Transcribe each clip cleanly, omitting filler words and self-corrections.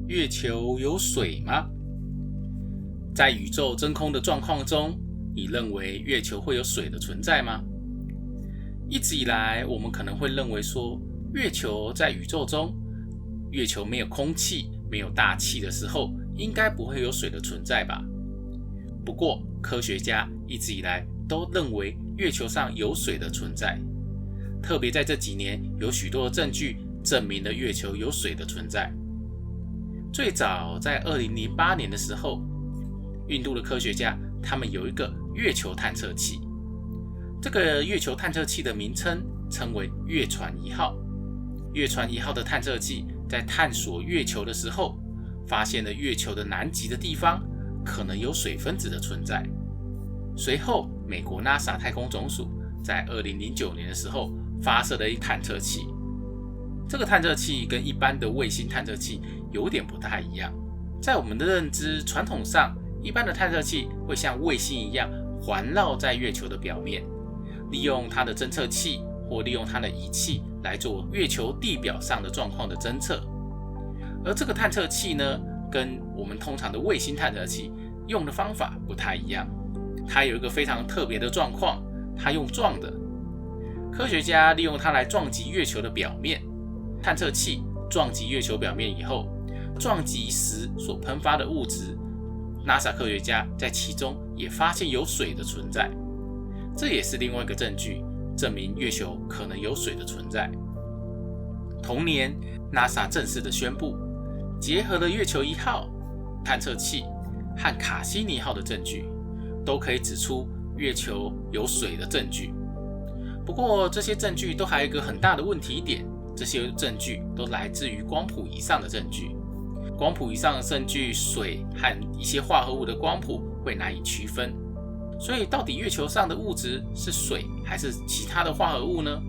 月球有水吗？在宇宙真空的状况中，你认为月球会有水的存在吗？一直以来，我们可能会认为说，月球在宇宙中，月球没有空气、没有大气的时候，应该不会有水的存在吧？不过，科学家一直以来都认为月球上有水的存在，特别在这几年，有许多的证据证明了月球有水的存在。最早在2008年的时候，印度的科学家他们有一个月球探测器，这个月球探测器的名称称为月船1号。月船1号的探测器在探索月球的时候，发现了月球的南极的地方可能有水分子的存在。随后，美国 NASA 太空总署在2009年的时候发射了一个探测器。这个探测器跟一般的卫星探测器有点不太一样。在我们的认知传统上，一般的探测器会像卫星一样环绕在月球的表面，利用它的侦测器或利用它的仪器来做月球地表上的状况的侦测。而这个探测器呢，跟我们通常的卫星探测器用的方法不太一样。它有一个非常特别的状况，它用撞的。科学家利用它来撞击月球的表面。探测器撞击月球表面以后，撞击时所喷发的物质 ，NASA 科学家在其中也发现有水的存在。这也是另外一个证据，证明月球可能有水的存在。同年 ，NASA 正式的宣布，结合了月球1号探测器和卡西尼号的证据，都可以指出月球有水的证据。不过，这些证据都还有一个很大的问题点，这些证据都来自于光谱以上的证据。光谱以上的证据，水和一些化合物的光谱会难以区分。所以，到底月球上的物质是水还是其他的化合物呢？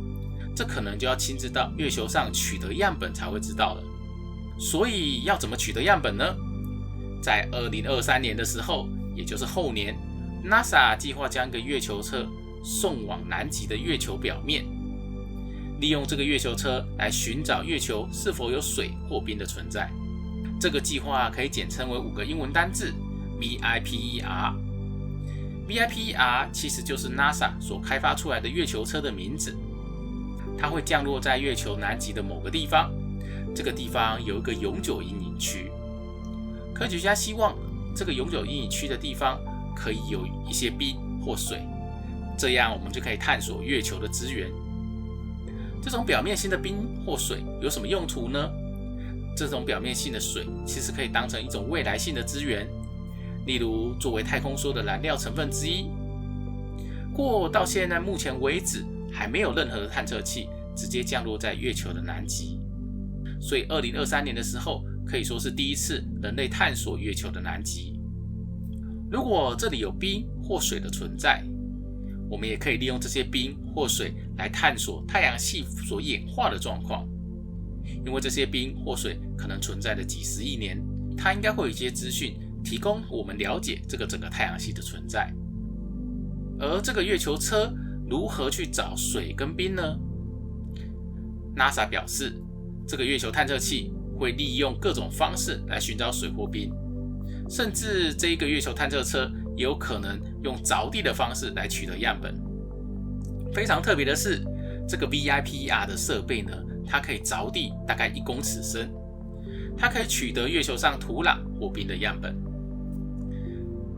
这可能就要亲自到月球上取得样本才会知道了。所以，要怎么取得样本呢？在2023年的时候，也就是后年 ，NASA 计划将一个月球车送往南极的月球表面，利用这个月球车来寻找月球是否有水或冰的存在。这个计划可以简称为5个英文单字 VIPER。VIPER 其实就是 NASA 所开发出来的月球车的名字。它会降落在月球南极的某个地方，这个地方有一个永久阴影区。科学家希望这个永久阴影区的地方可以有一些冰或水，这样我们就可以探索月球的资源。这种表面性的冰或水有什么用途呢？这种表面性的水其实可以当成一种未来性的资源，例如作为太空梭的燃料成分之一。到现在目前为止，还没有任何的探测器直接降落在月球的南极。所以2023年的时候，可以说是第一次人类探索月球的南极。如果这里有冰或水的存在，我们也可以利用这些冰或水来探索太阳系所演化的状况。因为这些冰或水可能存在了几十亿年，它应该会有一些资讯提供我们了解这个整个太阳系的存在。而这个月球车如何去找水跟冰呢？ NASA 表示，这个月球探测器会利用各种方式来寻找水或冰，甚至这一个月球探测车也有可能用着地的方式来取得样本。非常特别的是，这个 VIPER 的设备呢，它可以着地大概1公尺深，它可以取得月球上土壤或冰的样本。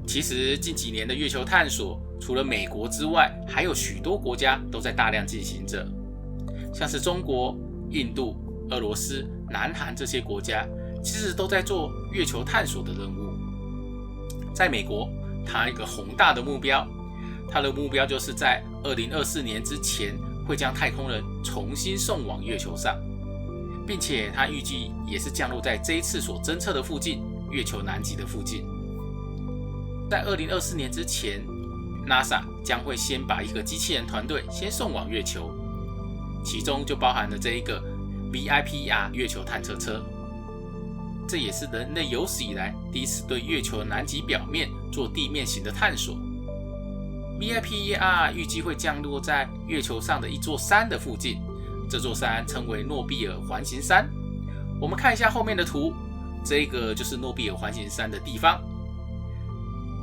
其实近几年的月球探索，除了美国之外，还有许多国家都在大量进行着，像是中国、印度、俄罗斯、南韩这些国家，其实都在做月球探索的任务。在美国，它有一个宏大的目标，它的目标就是在2024年之前会将太空人重新送往月球上，并且它预计也是降落在这一次所侦测的附近，月球南极的附近。在2024年之前， NASA 将会先把一个机器人团队先送往月球，其中就包含了这一个 VIPER 月球探测车。这也是人类有史以来第一次对月球南极表面做地面型的探索。VIPER 预计会降落在月球上的一座山的附近，这座山称为诺比尔环形山。我们看一下后面的图，这个就是诺比尔环形山的地方。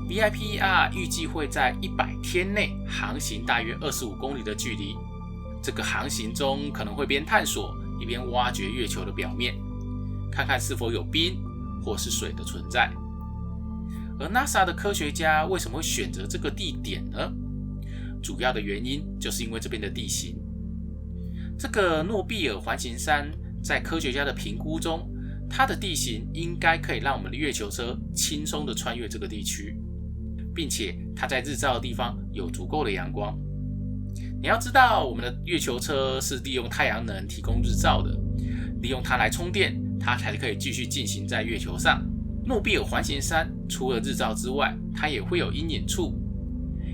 VIP-E-R 预计会在100天内航行大约25公里的距离。这个航行中可能会边探索一边挖掘月球的表面，看看是否有冰或是水的存在。而 NASA 的科学家为什么会选择这个地点呢？主要的原因就是因为这边的地形。这个诺比尔环形山在科学家的评估中，它的地形应该可以让我们的月球车轻松地穿越这个地区，并且它在日照的地方有足够的阳光。你要知道，我们的月球车是利用太阳能提供日照的，利用它来充电，它才可以继续进行在月球上。诺比尔环形山除了日照之外，它也会有阴影处。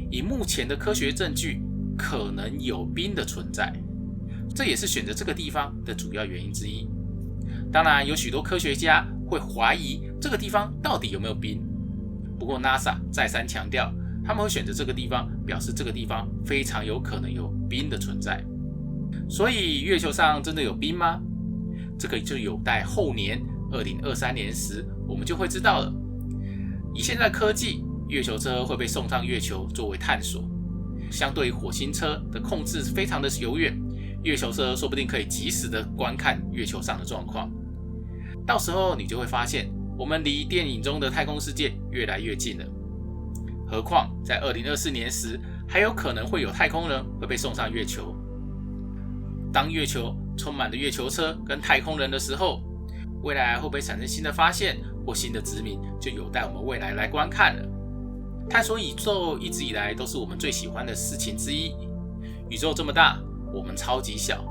以目前的科学证据，可能有冰的存在，这也是选择这个地方的主要原因之一。当然，有许多科学家会怀疑这个地方到底有没有冰，不过 NASA 再三强调，他们会选择这个地方，表示这个地方非常有可能有冰的存在。所以月球上真的有冰吗？这个就有待后年2023年时我们就会知道了。以现在的科技，月球车会被送上月球作为探索，相对于火星车的控制非常的遥远，月球车说不定可以及时的观看月球上的状况。到时候你就会发现，我们离电影中的太空世界越来越近了。何况在2024年时，还有可能会有太空人会被送上月球。当月球充满了月球车跟太空人的时候，未来会不会产生新的发现或新的殖民，就有待我们未来来观看了。探索宇宙一直以来都是我们最喜欢的事情之一。宇宙这么大，我们超级小，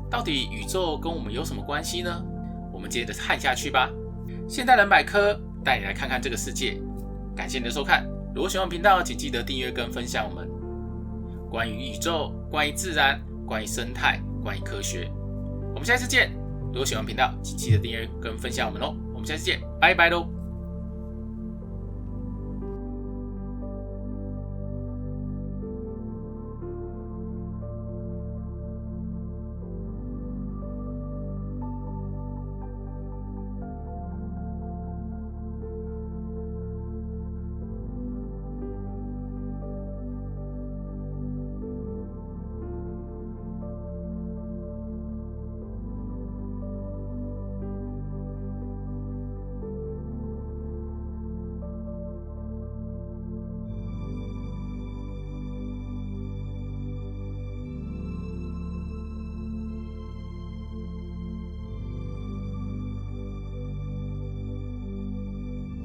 到底宇宙跟我们有什么关系呢？我们接着看下去吧。现代人百科带你来看看这个世界。感谢你的收看，如果喜欢频道，请记得订阅跟分享我们关于宇宙、关于自然、关于生态、关于科学。我们下次见。如果喜欢频道，请记得订阅跟分享我们哦。我们下次见，拜拜喽。